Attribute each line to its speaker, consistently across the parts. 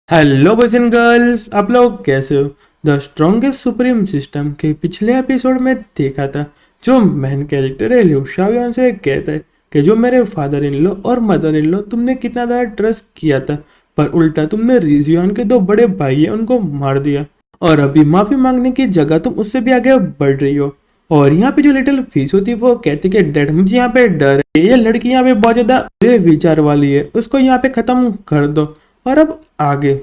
Speaker 1: Hello boys and girls, आप लोग कैसे हो। द स्ट्रॉन्गेस्ट सुप्रीम सिस्टम के पिछले एपिसोड में देखा था जो मेन कैरेक्टर है लिu शाओयान से कहता है कि जो मेरे फादर इन लॉ और मदर इन लॉ तुमने कितना ज़्यादा ट्रस्ट किया था, पर उल्टा तुमने रिजुआन के दो बड़े भाई है उनको मार दिया और अभी माफ़ी मांगने की जगह तुम उससे भी आगे बढ़ रही हो। और यहाँ पे जो लिटिल फीस होती है वो कहती है कि डैड मुझे यहाँ पे डर है, ये लड़की यहाँ पे बहुत ज़्यादा बुरे विचार वाली है, उसको यहाँ पे ख़त्म कर दो। और अब आगे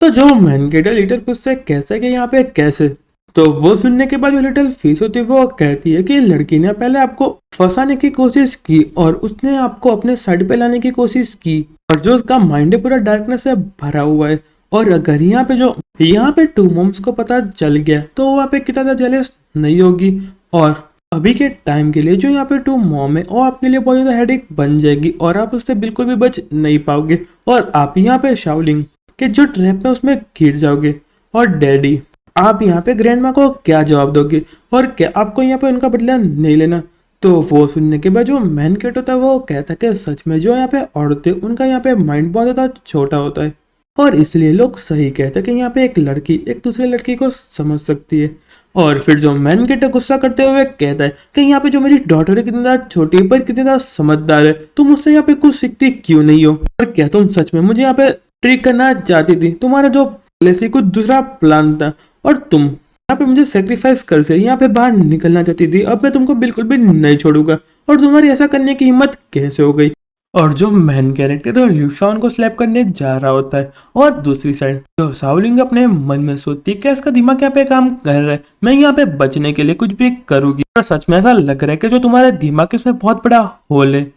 Speaker 1: तो जो मैन गेटर लिटिल फिश से कैसे कि यहाँ पे कैसे, तो वो सुनने के बाद जो लिटिल फिश होती है वो कहती है कि लड़की ने पहले आपको फंसाने की कोशिश की और उसने आपको अपने साइड पे लाने की कोशिश की और जो उसका माइंड है पूरा डार्कनेस से भरा हुआ है। और अगर यहाँ पे टू मॉम्स को पता चल गया तो वो यहाँ पे कितना ज़्यादा जेलस नहीं होगी और अभी के टाइम के लिए जो यहाँ पे टू मॉम है वो आपके लिए बहुत ज़्यादा हेडेक बन जाएगी और आप उससे बिल्कुल भी बच नहीं पाओगे और आप यहाँ पे शाओलिंग कि जो ट्रैप है उसमें गिर जाओगे। और डैडी, आप यहाँ पे ग्रैंड माँ को क्या जवाब दोगे और क्या आपको यहाँ पे उनका बदला नहीं लेना। तो वो सुनने के बाद जो मैन कैट होता है वो कहता है कि सच में जो यहाँ पे औरतें उनका यहाँ पे माइंड बहुत ज़्यादा छोटा होता है और इसलिए लोग सही कहते हैं कि यहाँ पे एक लड़की एक दूसरे लड़की को समझ सकती है। और फिर जो मैन कैट गुस्सा करते हुए कहता है कि यहाँ पे जो मेरी डॉटर है कितनी ज़्यादा छोटी है पर कितनी ज़्यादा समझदार है, तुम उससे यहाँ पे कुछ सीखती क्यों नहीं हो और क्या तुम सच में मुझे यहाँ पे ट्रिक करना चाहती थी, तुम्हारा जो पॉलिसी कुछ दूसरा प्लान था और तुम यहाँ पे मुझे सेक्रीफाइस कर से यहाँ पे बाहर निकलना चाहती थी। अब मैं तुमको बिल्कुल भी नहीं छोड़ूंगा और तुम्हारी ऐसा करने की हिम्मत कैसे हो गई। और जो मेन कैरेक्टर है लिu शाओन को स्लैप करने जा रहा होता है और दूसरी साइड जो शाओलिंग अपने मन में सोचती है कि इसका दिमाग यहाँ पे काम कर रहा है, मैं यहाँ पे बचने के लिए कुछ भी करूंगी। और सच में ऐसा लग रहा है कि जो तुम्हारे दिमाग है उसमें बहुत बड़ा होल है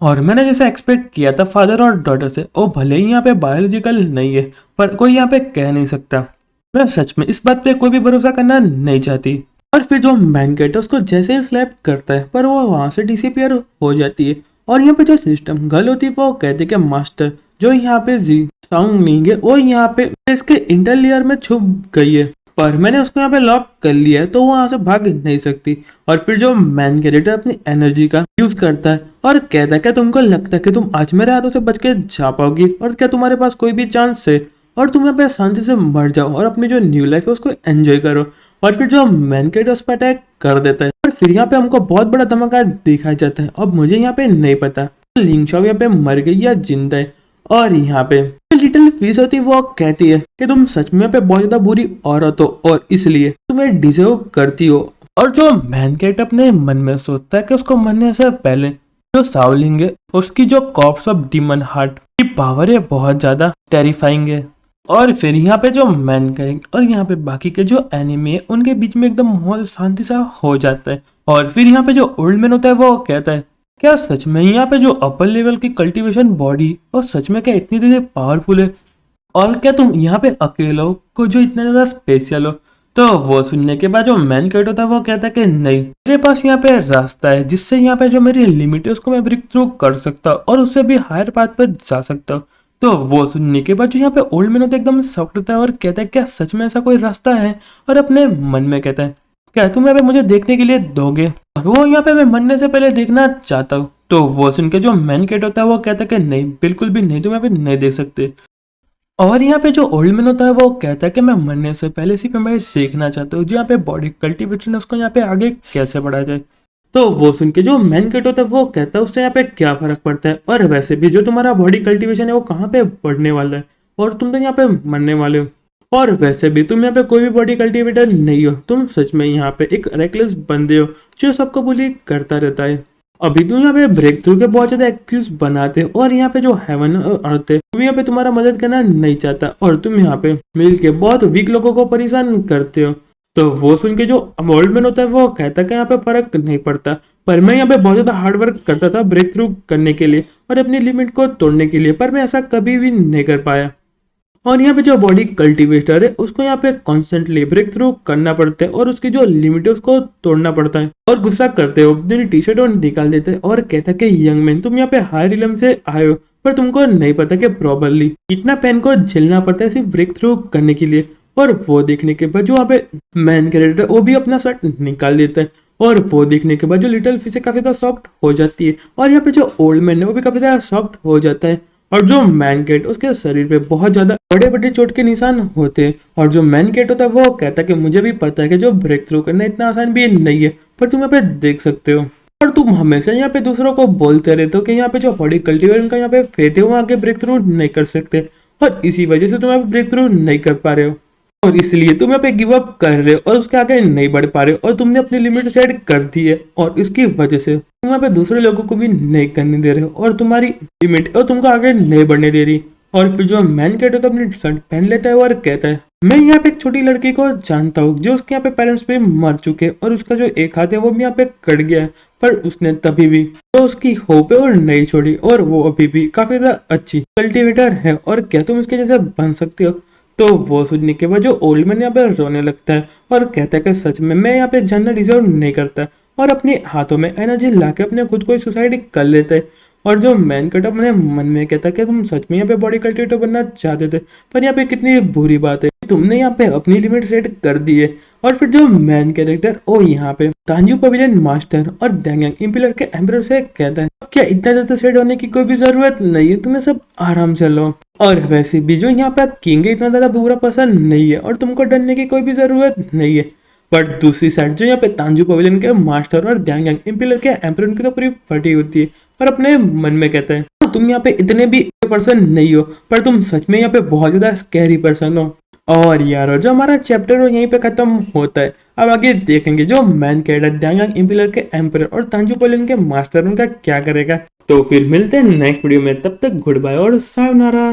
Speaker 1: और मैंने जैसे एक्सपेक्ट किया था फादर और डॉटर से, वो भले ही यहाँ पे बायोलॉजिकल नहीं है पर कोई यहाँ पे कह नहीं सकता। मैं सच में इस बात पे कोई भी भरोसा करना नहीं चाहती। और फिर जो मैन कैट है उसको जैसे ही स्लैप करता है पर वो वहां से डिसअपियर हो जाती है और यहाँ पे जो सिस्टम गर्ल होती है वो कहते हैं कि मास्टर जो यहाँ पे जी साउंड नहीं है वो यहाँ पे इसके इंटर लेयर में छुप गई है पर मैंने उसको यहाँ पे लॉक कर लिया है तो वो वहां से भाग नहीं सकती। और फिर जो मैन कैरेक्टर अपनी एनर्जी का यूज करता है और कहता है क्या तुमको लगता है कि तुम आज मेरे हाथों से बच के जा पाओगी और क्या तुम्हारे पास कोई भी चांस है और तुम यहाँ पे शांति से मर जाओ और अपनी जो न्यू लाइफ है उसको एंजॉय करो। और फिर जो मैन कैरेक्टर उस पर अटैक कर देता है और फिर यहाँ पे हमको बहुत बड़ा धमाका दिखाया जाता है। अब मुझे यहाँ पे नहीं पता लिंग शाओ यहाँ पे मर गई या जिंदा है। और यहाँ पे लिटिल फिश होती है वो कहती है कि तुम सच में पे बहुत ज्यादा बुरी औरत हो और इसलिए तुम्हें डिजर्व करती हो। और जो मैन कैट अपने मन में सोचता है कि उसको मरने से पहले जो शाओलिंग है उसकी जो कॉर्प्स ऑफ डीमन हार्ट की पावर है बहुत ज्यादा टेरिफाइंग है। और फिर यहाँ पे जो मैन कैरेक्टर और यहाँ पे बाकी के जो एनिमी है उनके बीच में एकदम माहौल शांति सा हो जाता है। और फिर यहाँ पे जो ओल्ड मैन होता है वो कहता है क्या सच में यहाँ पे जो अपर लेवल की कल्टीवेशन बॉडी और सच में क्या इतनी ज़्यादा पावरफुल है और क्या तुम यहाँ पे अकेले हो को जो इतना ज़्यादा स्पेशल हो। तो वो सुनने के बाद जो मैन कैट होता है वो कहता है कि नहीं, मेरे पास यहाँ पे रास्ता है जिससे यहाँ पे जो मेरी लिमिट है उसको मैं ब्रेक थ्रू कर सकता हूँ और उससे भी हायर पाथ पर जा सकता हूँ। तो वो सुनने के बाद जो यहाँ पे ओल्ड मैन होता है एकदम शॉक्ड होता है और कहता है क्या सच में ऐसा कोई रास्ता है और अपने मन में कहता है क्या तुम यहाँ पे मुझे देखने के लिए दोगे और वो यहाँ पे मैं मरने से पहले देखना चाहता हूँ। तो वो सुन के जो मैन कैट होता है वो कहता है कि नहीं, बिल्कुल भी नहीं, तुम यहाँ पे नहीं देख सकते। और यहाँ पे जो ओल्ड मैन होता है वो कहता है कि मैं मरने से पहले सिर्फ मैं देखना चाहता हूँ जो यहाँ पे बॉडी कल्टीवेशन है उसको यहाँ पे आगे कैसे बढ़ाया जाए। तो वो सुन के जो मैन कैट होता है वो कहता है उससे यहाँ पे क्या फर्क पड़ता है और वैसे भी जो तुम्हारा बॉडी कल्टीवेशन है वो कहाँ पे बढ़ने वाला है और तुम तो यहाँ पे मरने वाले हो और वैसे भी तुम यहाँ पे कोई भी बॉडी कल्टीवेटर नहीं हो, तुम सच में यहाँ पे एक रेकलेस बंदे हो जो सबको बुली करता रहता है। अभी तुम यहाँ पे ब्रेक थ्रू के बहुत ज्यादा एक्सक्यूज बनाते हो और यहाँ पे जो हेवन और अर्थ है वो यहाँ पे तुम्हारा मदद करना नहीं चाहता और तुम यहाँ पे मिल के बहुत वीक लोगों को परेशान करते हो। तो वो सुन के जो ओल्ड मैन होता है वो कहता है कि यहाँ पे फर्क नहीं पड़ता, पर मैं यहाँ पे बहुत ज्यादा हार्ड वर्क करता था ब्रेक थ्रू करने के लिए और अपनी लिमिट को तोड़ने के लिए, पर मैं ऐसा कभी भी नहीं कर पाया। और यहाँ पे जो बॉडी कल्टीवेटर है उसको यहाँ पे कॉन्स्टेंटली ब्रेक थ्रू करना पड़ता है और उसकी जो लिमिट है उसको तोड़ना पड़ता है। और गुस्सा करते हो अपनी टी शर्ट और निकाल देते हैं और कहता है कि यंग मैन तुम यहाँ पे हाई रिलम से आए हो पर तुमको नहीं पता कि प्रॉबरली कितना पेन को झेलना पड़ता है सिर्फ ब्रेक थ्रू करने के लिए। और वो देखने के बाद जो वहाँ पे मैन कैरेक्टर वो भी अपना शर्ट निकाल देता है और वो देखने के बाद जो लिटिल फिश काफी ज्यादा सॉफ्ट हो जाती है और यहाँ पे जो ओल्ड मैन है वो भी काफी ज्यादा सॉफ्ट हो जाता है। और जो मैन कैट उसके शरीर पे बहुत ज्यादा बड़े बड़े चोट के निशान होते हैं। और जो मैन कैट होता है वो कहता है कि मुझे भी पता है कि जो ब्रेक थ्रू करना इतना आसान भी नहीं है, पर तुम यहाँ पे देख सकते हो और तुम हमेशा यहाँ पे दूसरों को बोलते रहते हो कि यहाँ पे जो बॉडी कल्टीवेटर उनका यहाँ पे फेथ है वो आगे ब्रेक थ्रू नहीं कर सकते, और इसी वजह से तुम यहाँ पे ब्रेक थ्रू नहीं कर पा रहे हो और इसलिए तुम यहाँ पे गिव अप कर रहे हो और उसके आगे नहीं बढ़ पा रहे हो और तुमने अपनी लिमिट सेट कर दी है और इसकी वजह से तुम यहाँ पे दूसरे लोगों को भी नहीं करने दे रहे हो और तुम्हारी लिमिट और तुमको आगे नहीं बढ़ने दे रही। और फिर जो मैन कहता है तो अपनी शर्ट पहन लेता है और कहता है मैं यहाँ पे एक छोटी लड़की को जानता हूँ जो उसके यहाँ पे पेरेंट्स पे मर चुके हैं और उसका जो एक हाथ है वो भी यहाँ पे कट गया है, पर उसने तभी भी तो उसकी होप है और नहीं छोड़ी और वो अभी भी काफी ज्यादा अच्छी कल्टीवेटर है और क्या तुम उसके जैसे बन सकते हो। तो वो सुनने के बाद जो ओल्ड मैन यहाँ पे रोने लगता है और कहता है कि सच में मैं यहाँ पे जानना डिजर्व नहीं करता और अपने हाथों में एनर्जी लाके अपने खुद को सुसाइड कर लेता है। और जो मैन कट अपने मन में कहता है कि तुम सच में यहाँ पे बॉडी कल्टिवेटर बनना चाहते थे, पर यहाँ पे कितनी बुरी बात है तुमने यहाँ पे अपनी लिमिट सेट कर दी है। और फिर जो मैन कैरेक्टर वो यहाँ पे तांजू पवेलियन मास्टर और डैंगयांग इम्पिलर के एम्परर से कहता है क्या इतना ज्यादा सेट होने की कोई भी जरूरत नहीं है, तुम्हें सब आराम से लो। और वैसे भी जो यहाँ पे किंग है इतना ज्यादा बुरा पसंद नहीं है और तुमको डरने की कोई भी जरूरत नहीं है। पर दूसरी साइड जो यहाँ पे तांजू पवेलियन के मास्टर और डैंगयांग इम्पिलर के एम्परर की तो पूरी फटी होती है, पर अपने मन में कहता है तुम यहाँ पे इतने भी पर्सन नहीं हो, पर तुम सच में यहाँ पे बहुत ज्यादा स्कैरी पर्सन हो। और यार जो हमारा चैप्टर वो यहीं पे खत्म होता है। अब आगे देखेंगे जो मैन कैरेक्टर डैंगयांग इम्पिलर के एम्परर और तांजू पवेलियन के मास्टर उनका क्या करेगा। तो फिर मिलते हैं नेक्स्ट वीडियो में, तब तक गुड बाय और सायोनारा।